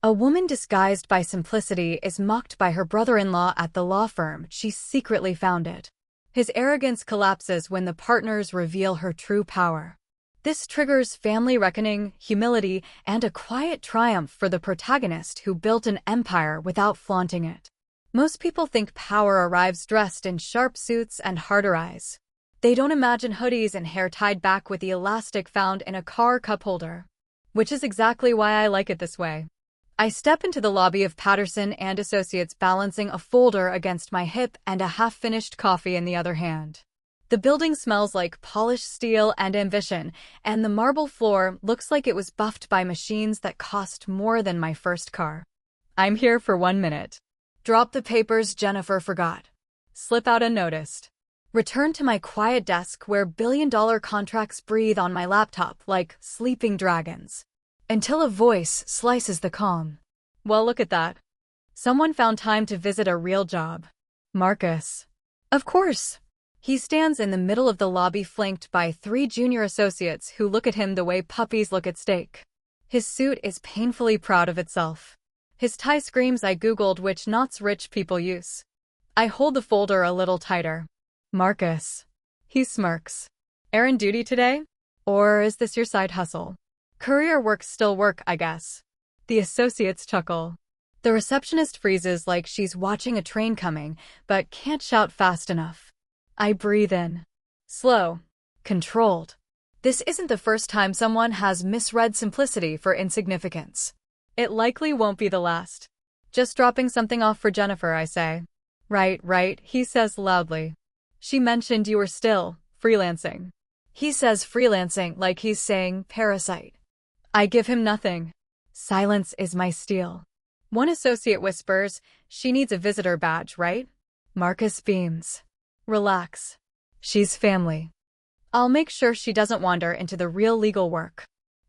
A woman disguised by simplicity is mocked by her brother-in-law at the law firm she secretly founded. His arrogance collapses when the partners reveal her true power. This triggers family reckoning, humility, and a quiet triumph for the protagonist who built an empire without flaunting it. Most people think power arrives dressed in sharp suits and harder eyes. They don't imagine hoodies and hair tied back with the elastic found in a car cup holder. Which is exactly why I like it this way. I step into the lobby of Patterson and Associates, balancing a folder against my hip and a half-finished coffee in the other hand. The building smells like polished steel and ambition, and the marble floor looks like it was buffed by machines that cost more than my first car. I'm here for 1 minute. Drop the papers Jennifer forgot. Slip out unnoticed. Return to my quiet desk where billion-dollar contracts breathe on my laptop like sleeping dragons. Until a voice slices the calm. Well, look at that. Someone found time to visit a real job. Marcus. Of course. He stands in the middle of the lobby, flanked by 3 junior associates who look at him the way puppies look at steak. His suit is painfully proud of itself. His tie screams I googled which knots rich people use. I hold the folder a little tighter. Marcus. He smirks. Errand duty today? Or is this your side hustle? Courier work's still work, I guess. The associates chuckle. The receptionist freezes like she's watching a train coming, but can't shout fast enough. I breathe in. Slow. Controlled. This isn't the first time someone has misread simplicity for insignificance. It likely won't be the last. Just dropping something off for Jennifer, I say. Right, he says loudly. She mentioned you were still freelancing. He says freelancing like he's saying parasite. I give him nothing. Silence is my steel. One associate whispers, she needs a visitor badge, right? Marcus beams. Relax. She's family. I'll make sure she doesn't wander into the real legal work.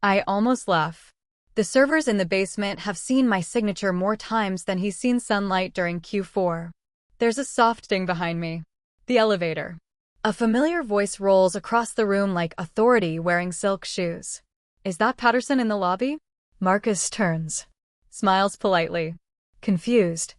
I almost laugh. The servers in the basement have seen my signature more times than he's seen sunlight during Q4. There's a soft ding behind me. The elevator. A familiar voice rolls across the room like authority wearing silk shoes. Is that Patterson in the lobby? Marcus turns. Smiles politely. Confused.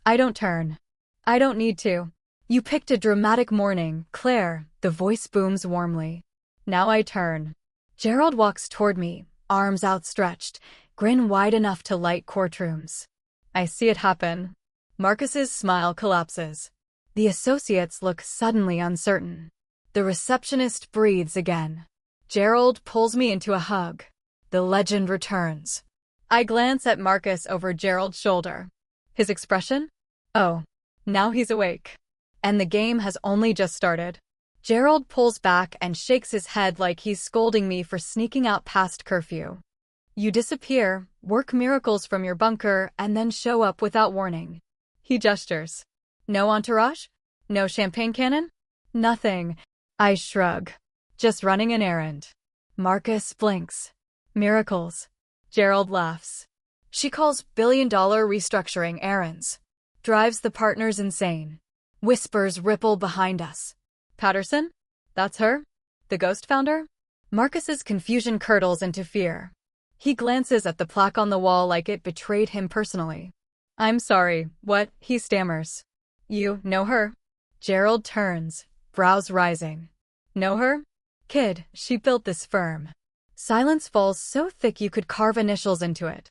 I don't turn. I don't need to. You picked a dramatic morning, Claire, the voice booms warmly. Now I turn. Gerald walks toward me, arms outstretched, grin wide enough to light courtrooms. I see it happen. Marcus's smile collapses. The associates look suddenly uncertain. The receptionist breathes again. Gerald pulls me into a hug. The legend returns. I glance at Marcus over Gerald's shoulder. His expression? Oh, now he's awake. And the game has only just started. Gerald pulls back and shakes his head like he's scolding me for sneaking out past curfew. You disappear, work miracles from your bunker, and then show up without warning. He gestures. No entourage? No champagne cannon? Nothing. I shrug. Just running an errand. Marcus blinks. Miracles. Gerald laughs. She calls billion-dollar restructuring errands. Drives the partners insane. Whispers ripple behind us. Patterson? That's her? The ghost founder? Marcus's confusion curdles into fear. He glances at the plaque on the wall like it betrayed him personally. I'm sorry, what? He stammers. You know her? Gerald turns, brows rising. Know her? Kid, she built this firm. Silence falls so thick you could carve initials into it.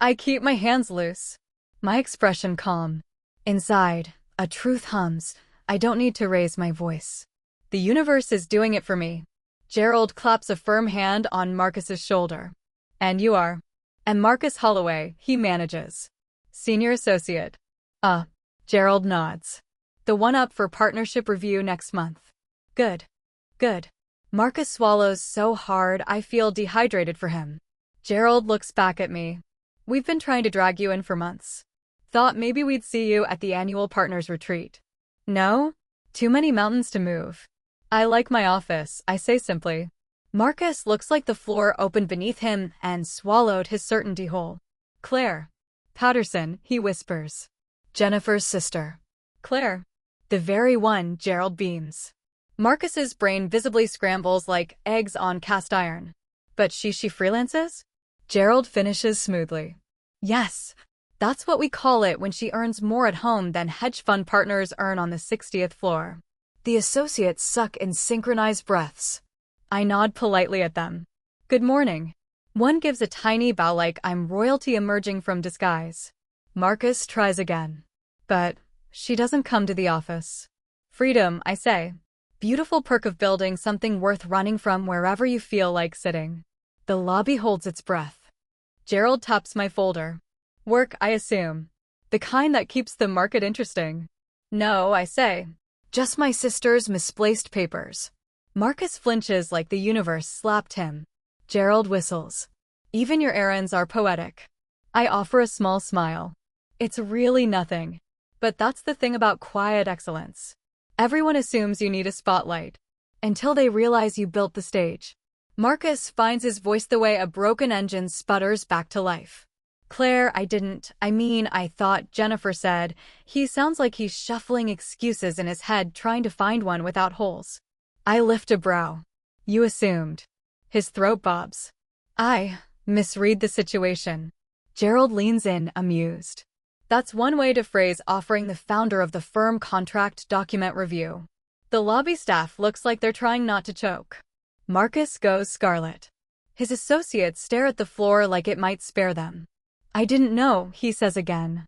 I keep my hands loose. My expression calm. Inside, a truth hums. I don't need to raise my voice. The universe is doing it for me. Gerald claps a firm hand on Marcus's shoulder. And you are. And Marcus Holloway, he manages. Senior associate. Gerald nods. The one up for partnership review next month. Good. Marcus swallows so hard I feel dehydrated for him. Gerald looks back at me. We've been trying to drag you in for months. Thought maybe we'd see you at the annual partners retreat. No? Too many mountains to move. I like my office, I say simply. Marcus looks like the floor opened beneath him and swallowed his certainty whole. Claire. Patterson, he whispers. Jennifer's sister. Claire. The very one, Gerald beams. Marcus's brain visibly scrambles like eggs on cast iron. But she freelances? Gerald finishes smoothly. Yes. That's what we call it when she earns more at home than hedge fund partners earn on the 60th floor. The associates suck in synchronized breaths. I nod politely at them. Good morning. One gives a tiny bow like I'm royalty emerging from disguise. Marcus tries again. But she doesn't come to the office. Freedom, I say. Beautiful perk of building something worth running from wherever you feel like sitting. The lobby holds its breath. Gerald taps my folder. Work, I assume. The kind that keeps the market interesting. No, I say. Just my sister's misplaced papers. Marcus flinches like the universe slapped him. Gerald whistles. Even your errands are poetic. I offer a small smile. It's really nothing. But that's the thing about quiet excellence. Everyone assumes you need a spotlight. Until they realize you built the stage. Marcus finds his voice the way a broken engine sputters back to life. Claire, I thought, Jennifer said. He sounds like he's shuffling excuses in his head trying to find one without holes. I lift a brow. You assumed. His throat bobs. I misread the situation. Gerald leans in, amused. That's one way to phrase offering the founder of the firm contract document review. The lobby staff looks like they're trying not to choke. Marcus goes scarlet. His associates stare at the floor like it might spare them. I didn't know, he says again.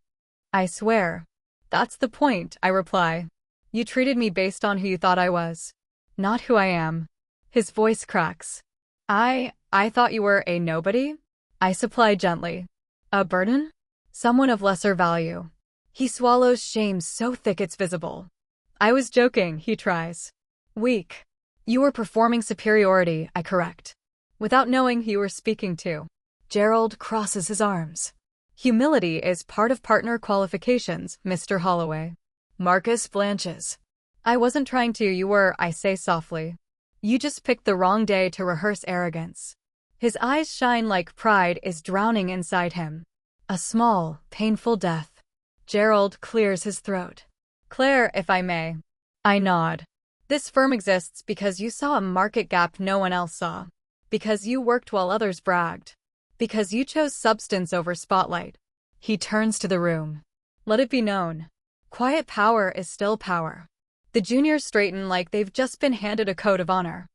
I swear. That's the point, I reply. You treated me based on who you thought I was. Not who I am. His voice cracks. I thought you were a nobody? I supply gently. A burden? Someone of lesser value. He swallows shame so thick it's visible. I was joking, he tries. Weak. You were performing superiority, I correct. Without knowing who you were speaking to. Gerald crosses his arms. Humility is part of partner qualifications, Mr. Holloway. Marcus blanches. I wasn't trying to, you were, I say softly. You just picked the wrong day to rehearse arrogance. His eyes shine like pride is drowning inside him. A small, painful death. Gerald clears his throat. Claire, if I may. I nod. This firm exists because you saw a market gap no one else saw. Because you worked while others bragged. Because you chose substance over spotlight. He turns to the room. Let it be known. Quiet power is still power. The juniors straighten like they've just been handed a code of honor.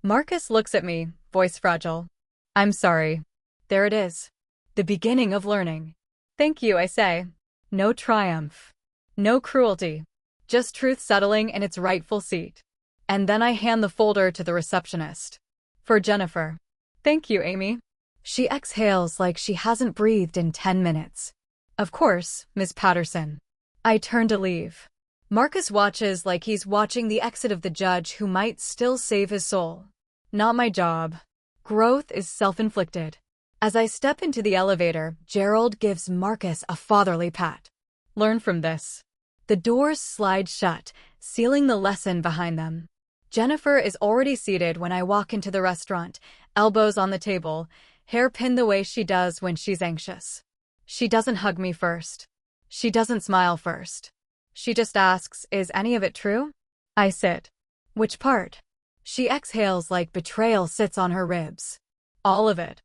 Marcus looks at me, voice fragile. I'm sorry. There it is. The beginning of learning. Thank you, I say. No triumph. No cruelty. Just truth settling in its rightful seat. And then I hand the folder to the receptionist. For Jennifer. Thank you, Amy. She exhales like she hasn't breathed in 10 minutes. Of course, Miss Patterson. I turn to leave. Marcus watches like he's watching the exit of the judge who might still save his soul. Not my job. Growth is self-inflicted. As I step into the elevator, Gerald gives Marcus a fatherly pat. Learn from this. The doors slide shut, sealing the lesson behind them. Jennifer is already seated when I walk into the restaurant, elbows on the table, hair pinned the way she does when she's anxious. She doesn't hug me first. She doesn't smile first. She just asks, is any of it true? I sit. Which part? She exhales like betrayal sits on her ribs. All of it.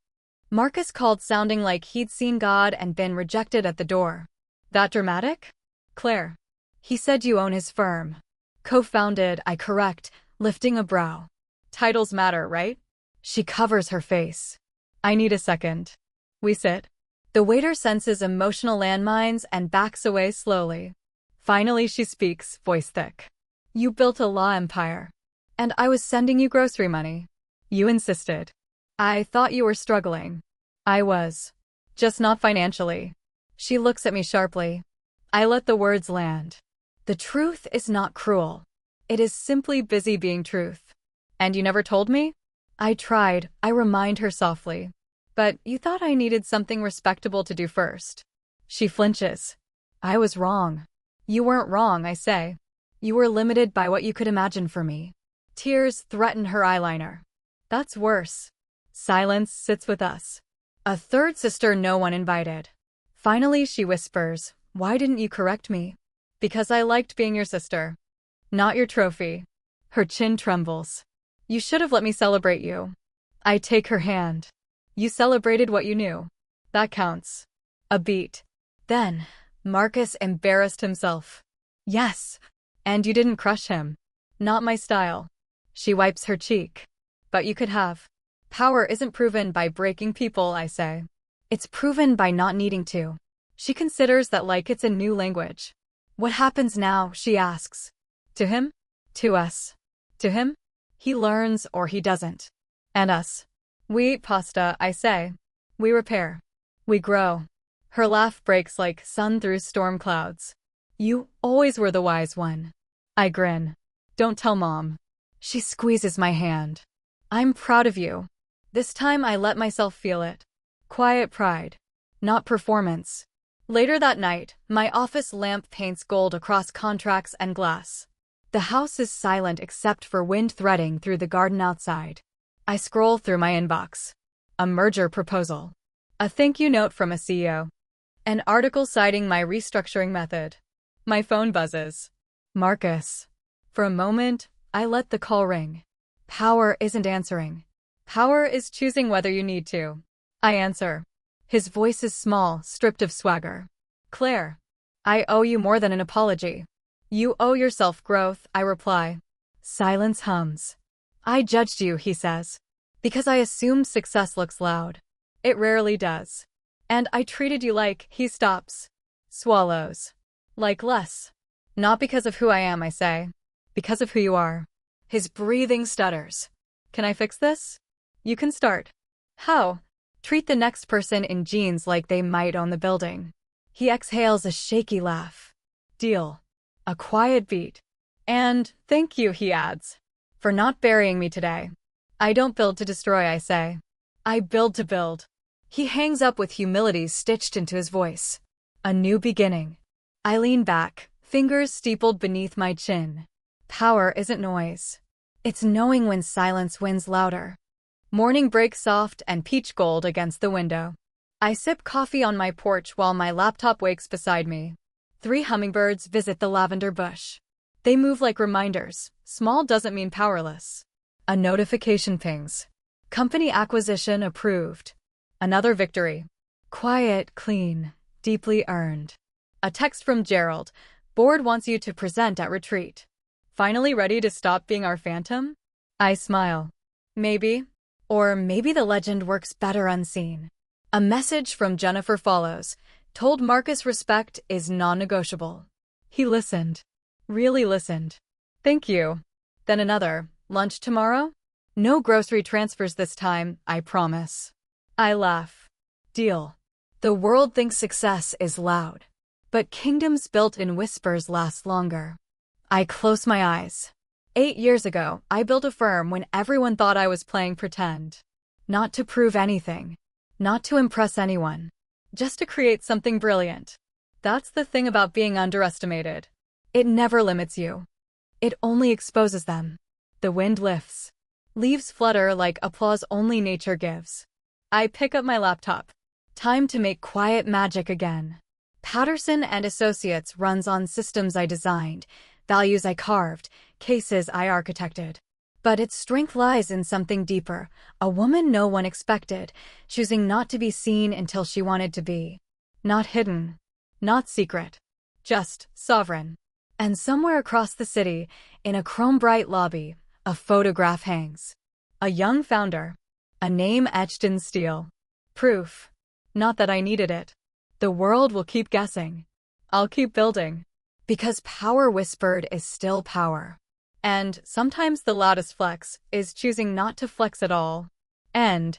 Marcus called sounding like he'd seen God and been rejected at the door. That dramatic? Claire. He said you own his firm. Co-founded, I correct, lifting a brow. Titles matter, right? She covers her face. I need a second. We sit. The waiter senses emotional landmines and backs away slowly. Finally she speaks, voice thick. You built a law empire. And I was sending you grocery money. You insisted. I thought you were struggling. I was. Just not financially. She looks at me sharply. I let the words land. The truth is not cruel. It is simply busy being truth. And you never told me? I tried, I remind her softly. But you thought I needed something respectable to do first. She flinches. I was wrong. You weren't wrong, I say. You were limited by what you could imagine for me. Tears threaten her eyeliner. That's worse. Silence sits with us. A third sister no one invited. Finally she whispers, why didn't you correct me? Because I liked being your sister. Not your trophy. Her chin trembles. You should have let me celebrate you. I take her hand. You celebrated what you knew. That counts. A beat. Then, Marcus embarrassed himself. Yes. And you didn't crush him. Not my style. She wipes her cheek. But you could have. Power isn't proven by breaking people, I say. It's proven by not needing to. She considers that like it's a new language. What happens now, she asks. To him? To us. To him? He learns or he doesn't. And us? We eat pasta, I say. We repair. We grow. Her laugh breaks like sun through storm clouds. You always were the wise one. I grin. Don't tell Mom. She squeezes my hand. I'm proud of you. This time I let myself feel it. Quiet pride. Not performance. Later that night, my office lamp paints gold across contracts and glass. The house is silent except for wind threading through the garden outside. I scroll through my inbox. A merger proposal. A thank you note from a CEO. An article citing my restructuring method. My phone buzzes. Marcus. For a moment, I let the call ring. Power isn't answering. Power is choosing whether you need to. I answer. His voice is small, stripped of swagger. Claire. I owe you more than an apology. You owe yourself growth, I reply. Silence hums. I judged you, he says. Because I assumed success looks loud. It rarely does. And I treated you like, he stops. Swallows. Like less. Not because of who I am, I say. Because of who you are. His breathing stutters. Can I fix this? You can start. How? Treat the next person in jeans like they might own the building. He exhales a shaky laugh. Deal. A quiet beat. And, thank you, he adds. For not burying me today. I don't build to destroy, I say. I build to build. He hangs up with humility stitched into his voice. A new beginning. I lean back, fingers steepled beneath my chin. Power isn't noise. It's knowing when silence wins louder. Morning breaks soft and peach gold against the window. I sip coffee on my porch while my laptop wakes beside me. 3 hummingbirds visit the lavender bush. They move like reminders. Small doesn't mean powerless. A notification pings. Company acquisition approved. Another victory. Quiet, clean, deeply earned. A text from Gerald. Board wants you to present at retreat. Finally ready to stop being our phantom? I smile. Maybe. Or maybe the legend works better unseen. A message from Jennifer follows. Told Marcus respect is non-negotiable. He listened. Really listened. Thank you. Then another. Lunch tomorrow? No grocery transfers this time, I promise. I laugh. Deal. The world thinks success is loud. But kingdoms built in whispers last longer. I close my eyes. 8 years ago, I built a firm when everyone thought I was playing pretend. Not to prove anything. Not to impress anyone. Just to create something brilliant. That's the thing about being underestimated. It never limits you. It only exposes them. The wind lifts. Leaves flutter like applause only nature gives. I pick up my laptop. Time to make quiet magic again. Patterson and Associates runs on systems I designed, values I carved, cases I architected. But its strength lies in something deeper, a woman no one expected, choosing not to be seen until she wanted to be. Not hidden. Not secret. Just sovereign. And somewhere across the city, in a chrome-bright lobby, a photograph hangs. A young founder. A name etched in steel. Proof. Not that I needed it. The world will keep guessing. I'll keep building. Because power whispered is still power. And sometimes the loudest flex is choosing not to flex at all. End.